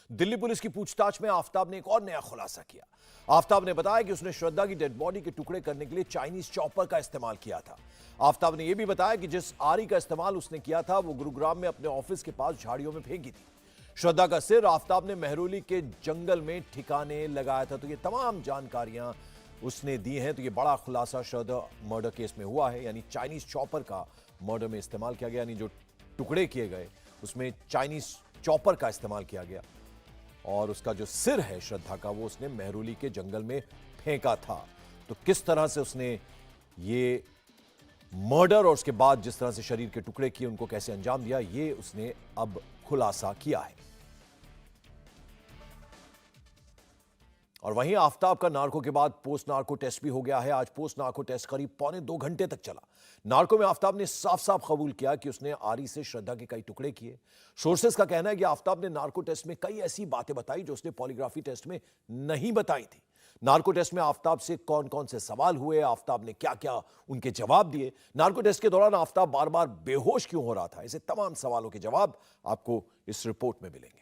Delhi police की पूछताछ में आफताब ने एक और नया खुलासा किया। आफताब ने बताया कि उसने श्रद्धा की डेड बॉडी के टुकड़े करने के लिए चाइनीज चॉपर का इस्तेमाल किया था। आफताब ने यह भी बताया कि जिस आरी का इस्तेमाल उसने किया था वो गुरुग्राम में अपने ऑफिस के पास झाड़ियों में फेंकी थी। श्रद्धा का सिर आफताब ने मेहरौली के जंगल में ठिकाने लगाया था। तो ये तमाम जानकारियां उसने दी हैं। तो ये बड़ा खुलासा श्रद्धा मर्डर केस में हुआ है, यानी चाइनीज चॉपर का मर्डर में इस्तेमाल किया गया, यानी जो टुकड़े किए गए उसमें चाइनीज चॉपर का इस्तेमाल किया गया और उसका जो सिर है श्रद्धा का वो उसने मेहरौली के जंगल में फेंका था। तो किस तरह से उसने ये मर्डर और उसके बाद जिस तरह से शरीर के टुकड़े किए उनको कैसे अंजाम दिया, ये उसने अब खुलासा किया है। और वहीं आफताब का नार्को के बाद पोस्ट नार्को टेस्ट भी हो गया है। आज पोस्ट नार्को टेस्ट करीब 1.25 घंटे तक चला। नार्को में आफताब ने साफ साफ कबूल किया कि उसने आरी से श्रद्धा के कई टुकड़े किए। सोर्सेस का कहना है कि आफताब ने नार्को टेस्ट में कई ऐसी बातें बताई जो उसने पॉलीग्राफी टेस्ट में नहीं बताई थी। नार्को टेस्ट में आफताब से कौन कौन से सवाल हुए, आफताब ने क्या क्या उनके जवाब दिए, नार्को टेस्ट के दौरान आफताब बार बार बेहोश क्यों हो रहा था, ऐसे तमाम सवालों के जवाब आपको इस रिपोर्ट में मिलेंगे।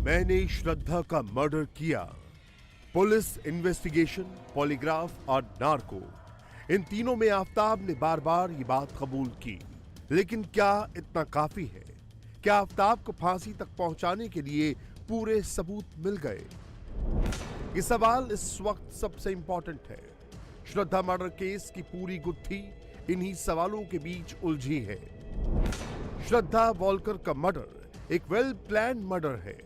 मैंने श्रद्धा का मर्डर किया। पुलिस इन्वेस्टिगेशन, पॉलीग्राफ और नार्को, इन तीनों में आफताब ने बार बार ये बात कबूल की। लेकिन क्या इतना काफी है? क्या आफताब को फांसी तक पहुंचाने के लिए पूरे सबूत मिल गए? ये सवाल इस वक्त सबसे इंपॉर्टेंट है। श्रद्धा मर्डर केस की पूरी गुत्थी इन्हीं सवालों के बीच उलझी है। श्रद्धा वॉलकर का मर्डर एक वेल प्लान मर्डर है।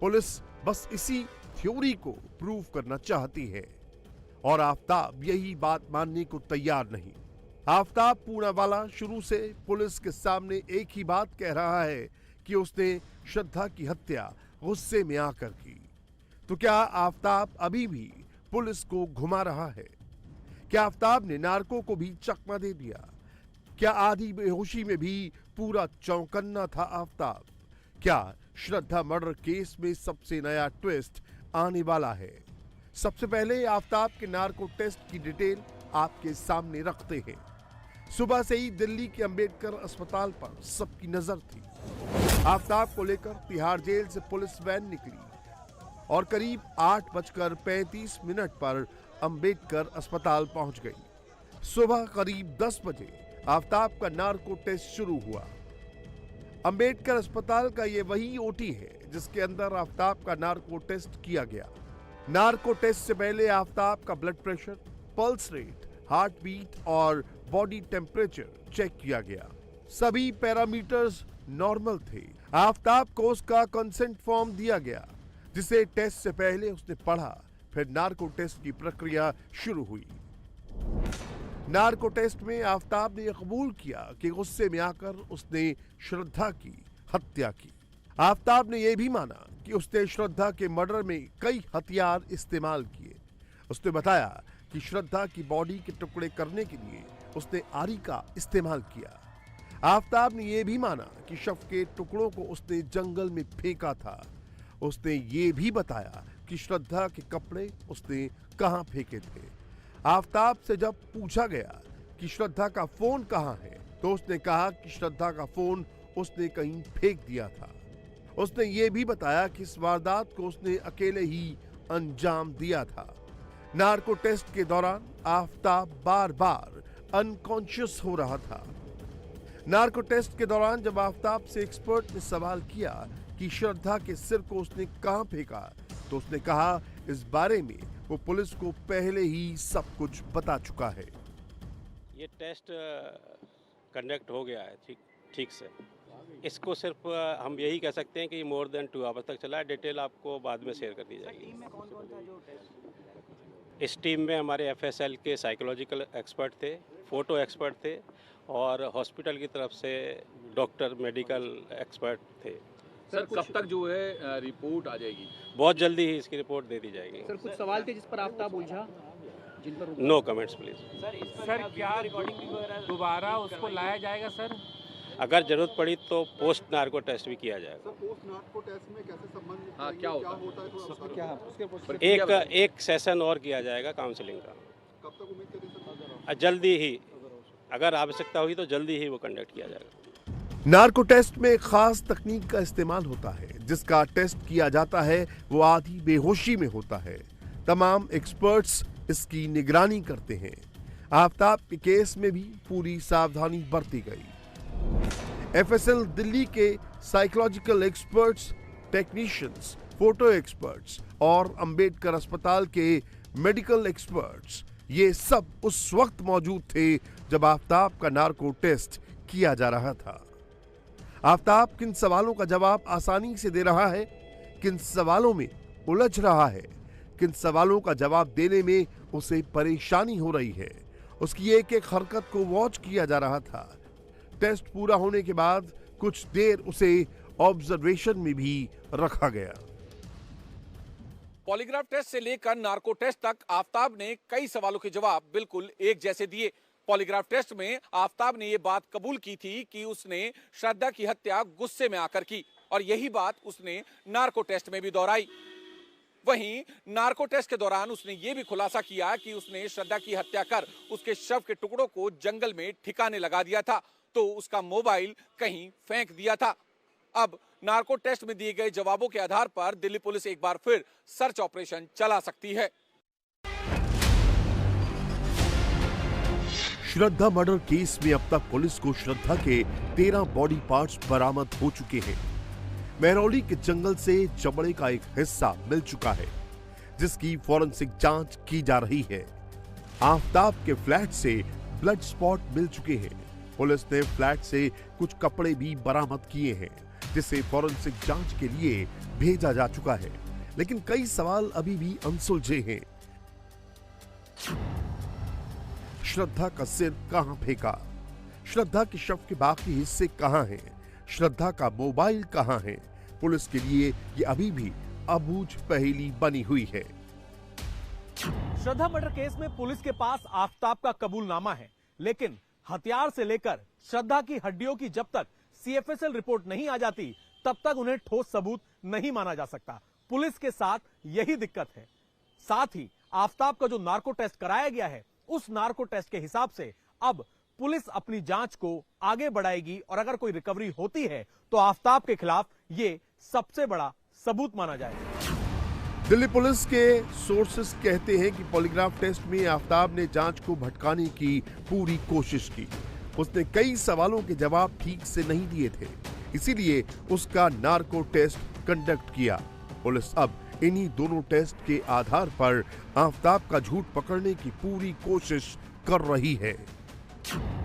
पुलिस बस इसी थ्योरी को प्रूव करना चाहती है और आफताब यही बात मानने को तैयार नहीं। आफताब पूनावाला शुरू से पुलिस के सामने एक ही बात कह रहा है कि उसने श्रद्धा की हत्या गुस्से में आकर की। तो क्या आफताब अभी भी पुलिस को घुमा रहा है? क्या आफताब ने नार्को को भी चकमा दे दिया? क्या आधी बेहोशी में भी पूरा चौंकन्ना था आफताब? क्या श्रद्धा मर्डर केस में सबसे नया ट्विस्ट आने वाला है? सबसे पहले आफताब के नार्को टेस्ट की डिटेल आपके सामने रखते हैं। सुबह से ही दिल्ली के अंबेडकर अस्पताल पर सबकी नजर थी। आफताब को लेकर तिहाड़ जेल से पुलिस वैन निकली और करीब 8:35 पर अंबेडकर अस्पताल पहुंच गई। सुबह करीब 10 बजे आफताब का नार्को टेस्ट शुरू हुआ। अंबेडकर अस्पताल का ये वही ओटी है जिसके अंदर आफताब का नार्को टेस्ट किया गया। नार्को टेस्ट से पहले आफताब का blood pressure, pulse rate, heart beat और बॉडी टेम्परेचर चेक किया गया। सभी पैरामीटर्स नॉर्मल थे। आफताब को उसका कंसेंट फॉर्म दिया गया जिसे टेस्ट से पहले उसने पढ़ा। फिर नार्को टेस्ट की प्रक्रिया शुरू हुई। नार्को टेस्ट में आफताब ने कबूल किया कि गुस्से में आकर उसने श्रद्धा की हत्या की। आफताब ने यह भी माना कि उसने श्रद्धा के मर्डर में कई हथियार इस्तेमाल किए। उसने बताया कि श्रद्धा की बॉडी के टुकड़े करने के लिए उसने आरी का इस्तेमाल किया। आफताब ने यह भी माना कि शव के टुकड़ों को उसने जंगल में फेंका था। उसने ये भी बताया कि श्रद्धा के कपड़े उसने कहां फेंके थे। आफताब से जब पूछा गया कि श्रद्धा का फोन कहां है तो उसने कहा कि श्रद्धा का फोन उसने कहीं फेंक दिया था। उसने ये भी बताया कि इस वारदात को उसने अकेले ही अंजाम दिया था। नार्को टेस्ट के दौरान आफताब बार बार अनकॉन्शियस हो रहा था। नार्को टेस्ट के दौरान जब आफताब से एक्सपर्ट ने सवाल किया कि श्रद्धा के सिर को उसने कहां फेंका तो उसने कहा इस बारे में वो पुलिस को पहले ही सब कुछ बता चुका है। ये टेस्ट कंडक्ट हो गया है ठीक से। इसको सिर्फ हम यही कह सकते हैं कि मोर देन 2 आवर्स तक चला है। डिटेल आपको बाद में शेयर कर दी जाएगी। इस टीम में हमारे एफएसएल के साइकोलॉजिकल एक्सपर्ट थे, फोटो एक्सपर्ट थे और हॉस्पिटल की तरफ से डॉक्टर, मेडिकल एक्सपर्ट थे। सर कब तक जो है रिपोर्ट आ जाएगी? बहुत जल्दी ही इसकी रिपोर्ट दे दी जाएगी। सर कुछ सवाल थे जिस पर आफताब उलझा, जिन पर नो कमेंट्स प्लीज। सर क्या दोबारा उसको लाया जाएगा सर? अगर ज़रूरत पड़ी तो पोस्ट नार्को टेस्ट भी किया जाएगा। पोस्ट नार्को टेस्ट में कैसे संबंध हाँ, क्या होता है? है थोड़ा एक सेशन और किया जाएगा काउंसलिंग का। कब तक उम्मीद करें सर? जल्दी ही, अगर आवश्यकता हुई तो जल्दी ही वो कंडक्ट किया जाएगा। नार्को टेस्ट में एक खास तकनीक का इस्तेमाल होता है जिसका टेस्ट किया जाता है वो आधी बेहोशी में होता है। तमाम एक्सपर्ट्स इसकी निगरानी करते हैं। आफ्ताब के केस में भी पूरी सावधानी बरती गई। एफएसएल दिल्ली के psychological experts, technicians, photo experts और अंबेडकर अस्पताल के मेडिकल एक्सपर्ट्स ये सब उस वक्त मौजूद थे जब आफ्ताब का नार्को टेस्ट किया जा रहा था। आफ्ताब किन सवालों का जवाब आसानी से दे रहा है, किन सवालों में उलझ रहा है, किन सवालों का जवाब देने में उसे परेशानी हो रही है, उसकी एक एक हरकत को वॉच किया जा रहा था। टेस्ट पूरा होने के बाद कुछ देर उसे ऑब्जर्वेशन में भी रखा गया। पॉलीग्राफ टेस्ट से लेकर नार्को टेस्ट तक आफ्ताब ने कई सवालों के जवाब बिल्कुल एक जैसे दिए। पॉलीग्राफ टेस्ट में आफ्ताब ने यह बात कबूल की थी कि उसने श्रद्धा की हत्या गुस्से में आकर की और यही बात उसने नार्को टेस्ट में भी दोहराई। वहीं नार्को टेस्ट के दौरान उसने यह भी खुलासा किया कि उसने श्रद्धा की हत्या कर उसके शव के टुकड़ों को जंगल में ठिकाने लगा दिया था तो उसका मोबाइल कहीं फेंक दिया था। अब नार्को टेस्ट में दिए गए जवाबों के आधार पर दिल्ली पुलिस एक बार फिर सर्च ऑपरेशन चला सकती है। श्रद्धा मर्डर केस में अब तक पुलिस को श्रद्धा के 13 बॉडी पार्ट्स बरामद हो चुके हैं। महरौली के जंगल से चमड़े का एक हिस्सा मिल चुका है जिसकी फॉरेंसिक जांच की जा रही है। आफ्ताब के फ्लैट से ब्लड स्पॉट मिल चुके हैं। पुलिस ने फ्लैट से कुछ कपड़े भी बरामद किए हैं जिसे फॉरेंसिक जांच के लिए भेजा जा चुका है, लेकिन कई सवाल अभी भी अनसुलझे हैं। श्रद्धा का सिर कहां फेंका? श्रद्धा के शव के बाकी हिस्से कहां हैं? श्रद्धा का मोबाइल कहां है? पुलिस के लिए ये अभी भी अबूझ पहेली बनी हुई है। श्रद्धा मर्डर केस में पुलिस के पास आफ्ताब का कबूलनामा है, लेकिन हथियार से लेकर श्रद्धा की हड्डियों की जब तक सीएफएसएल रिपोर्ट नहीं आ जाती तब तक उन्हें ठोस सबूत नहीं माना जा सकता। पुलिस के साथ यही दिक्कत है। साथ ही आफ्ताब का जो नार्को टेस्ट कराया गया है उस नार्को टेस्ट के हिसाब से अब पुलिस अपनी जांच को आगे बढ़ाएगी और अगर कोई रिकवरी होती है तो आफ्ताब के खिलाफ ये सबसे बड़ा सबूत माना जाएगा। दिल्ली पुलिस के सोर्सेस कहते हैं कि पॉलीग्राफ टेस्ट में आफ्ताब ने जांच को भटकाने की पूरी कोशिश की। उसने कई सवालों के जवाब ठीक से नहीं दिए थे, इसीलिए उसका नार्को टेस्ट कंडक्ट किया। पुलिस अब इन्हीं दोनों टेस्ट के आधार पर आफ्ताब का झूठ पकड़ने की पूरी कोशिश कर रही है।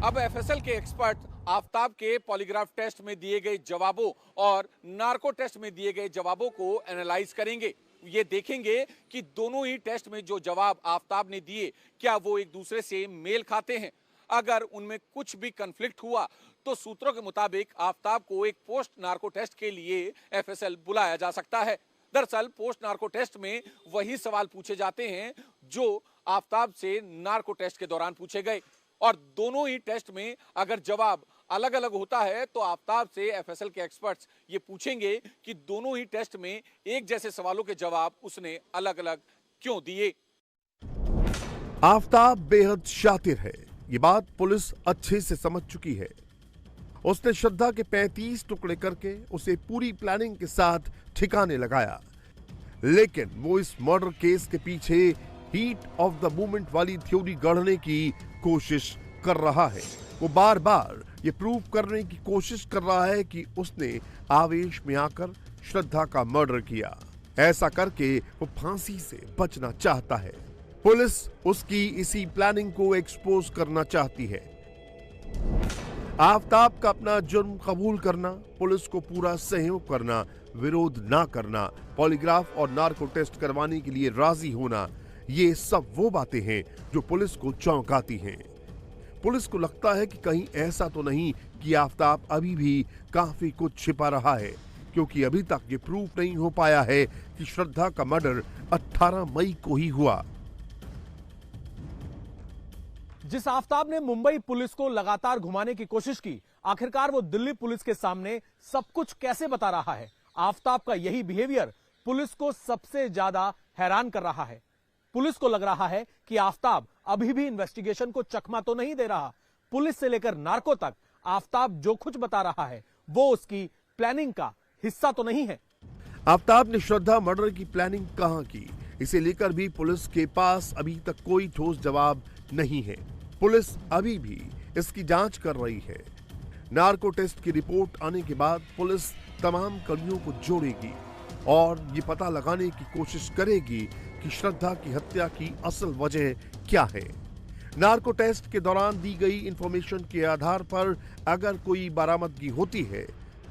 अब एफएसएल के एक्सपर्ट आफ्ताब के पॉलीग्राफ टेस्ट में दिए गए जवाबों और नार्को टेस्ट में दिए गए जवाबों को एनालाइज करेंगे। ये देखेंगे कि दोनों ही टेस्ट में जो जवाब आफ्ताब ने दिए क्या वो एक दूसरे से मेल खाते हैं। अगर उनमें कुछ भी कन्फ्लिक्ट हुआ तो सूत्रों के मुताबिक आफ्ताब को एक पोस्ट नार्को टेस्ट के लिए एफएसएल बुलाया जा सकता है। दरअसल पोस्ट नार्को टेस्ट में वही सवाल पूछे जाते हैं जो आफ्ताब से नार्को टेस्ट के दौरान पूछे गए और दोनों ही टेस्ट में अगर जवाब अलग अलग होता है तो आफ्ताब से एफएसएल के एक्सपर्ट्स ये पूछेंगे कि दोनों ही टेस्ट में एक जैसे सवालों के जवाब उसने अलग अलग क्यों दिए। आफ्ताब बेहद शातिर है, ये बात पुलिस अच्छे से समझ चुकी है। उसने श्रद्धा के 35 टुकड़े करके उसे पूरी प्लानिंग के साथ ठिकाने लगाया, लेकिन वो इस मर्डर केस के पीछे हीट ऑफ द मोमेंट वाली थ्योरी गढ़ने की कोशिश कर रहा है। वो बार बार ये प्रूव करने की कोशिश कर रहा है कि उसने आवेश में आकर श्रद्धा का मर्डर किया। ऐसा करके वो फांसी से बचना चाहता है। पुलिस उसकी इसी प्लानिंग को एक्सपोज करना चाहती है। आफ्ताब का अपना जुर्म कबूल करना, पुलिस को पूरा सहयोग करना, विरोध ना करना, पॉलीग्राफ और नार्को टेस्ट करवाने के लिए राजी होना, ये सब वो बातें हैं जो पुलिस को चौंकाती हैं। पुलिस को लगता है कि कहीं ऐसा तो नहीं कि आफ्ताब अभी भी काफी कुछ छिपा रहा है, क्योंकि अभी तक ये प्रूफ नहीं हो पाया है कि श्रद्धा का मर्डर 18 मई को ही हुआ। जिस आफ्ताब ने मुंबई पुलिस को लगातार घुमाने की कोशिश की, आखिरकार वो दिल्ली पुलिस के सामने सब कुछ कैसे बता रहा है? आफताब का यही बिहेवियर पुलिस को सबसे ज्यादा हैरान कर रहा है। पुलिस को लग रहा है कि आफताब अभी भी इन्वेस्टिगेशन को चकमा तो नहीं दे रहा। पुलिस से लेकर नार्को तक आफताब जो कुछ बता रहा है वो उसकी प्लानिंग का हिस्सा तो नहीं है। आफताब ने श्रद्धा मर्डर की प्लानिंग कहां की, इसे लेकर भी पुलिस के पास अभी तक कोई ठोस जवाब नहीं है। पुलिस अभी भी इसकी जांच कर रही है। नार्को टेस्ट की रिपोर्ट आने के बाद पुलिस तमाम कड़ियों को जोड़ेगी और ये पता लगाने की कोशिश करेगी कि श्रद्धा की हत्या की असल वजह क्या है। नार्को टेस्ट के दौरान दी गई इंफॉर्मेशन के आधार पर अगर कोई बरामदगी होती है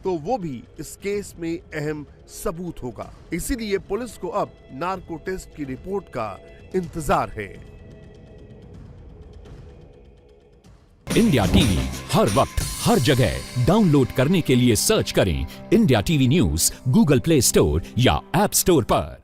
तो वो भी इस केस में अहम सबूत होगा। इसीलिए पुलिस को अब नार्को टेस्ट की रिपोर्ट का इंतजार है। इंडिया टीवी हर वक्त हर जगह डाउनलोड करने के लिए सर्च करें India TV news Google play store या ऐप स्टोर पर।